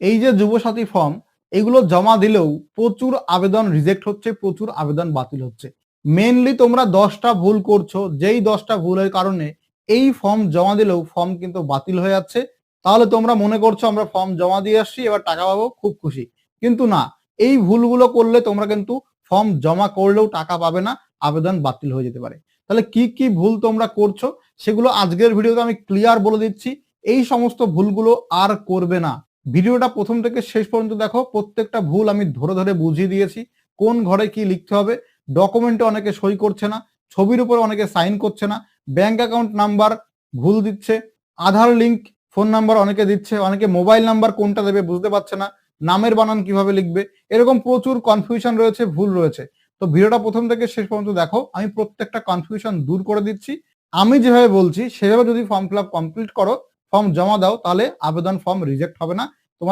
এই যে যুবসাথী ফর্ম, এগুলো জমা দিলেও প্রচুর আবেদন রিজেক্ট হচ্ছে, প্রচুর আবেদন বাতিল হচ্ছে। মেনলি তোমরা 10টা ভুল করছো, যেই 10টা ভুলের কারণে এই ফর্ম জমা দিলেও ফর্ম কিন্তু বাতিল হয়ে যাচ্ছে। তাহলে তোমরা মনে করছো আমরা ফর্ম জমা দিয়ে আসছি, এবার টাকা পাবো, খুব খুশি। কিন্তু না, এই ভুলগুলো করলে তোমরা কিন্তু ফর্ম জমা করলেও টাকা পাবে না, আবেদন বাতিল হয়ে যেতে পারে। তাহলে কি কি ভুল তোমরা করছো সেগুলো আজকের ভিডিওতে আমি ক্লিয়ার বলে দিচ্ছি। এই সমস্ত ভুলগুলো আর করবে না। ভিডিওটা প্রথম থেকে শেষ পর্যন্ত দেখো, প্রত্যেকটা ভুল আমি ধরে ধরে বুঝিয়ে দিয়েছি। কোন ঘরে কি লিখতে হবে, ডকুমেন্টে অনেকে সই করছে না, ছবির উপরে অনেকে সাইন করছে না, ব্যাংক অ্যাকাউন্ট নাম্বার ভুল দিচ্ছে, আধার লিঙ্ক ফোন নাম্বার অনেকে দিচ্ছে, অনেকে মোবাইল নাম্বার কোনটা দেবে বুঝতে পারছে না, নামের বানান কিভাবে লিখবে, এরকম প্রচুর কনফিউশন রয়েছে, ভুল রয়েছে। তো ভিডিওটা প্রথম থেকে শেষ পর্যন্ত দেখো, আমি প্রত্যেকটা কনফিউশন দূর করে দিচ্ছি। আমি যেভাবে বলছি সেভাবে যদি ফর্ম ফিল আপ কমপ্লিট করো, ফর্ম জমা দাও, তাহলে আবেদন ফর্ম রিজেক্ট হবে না,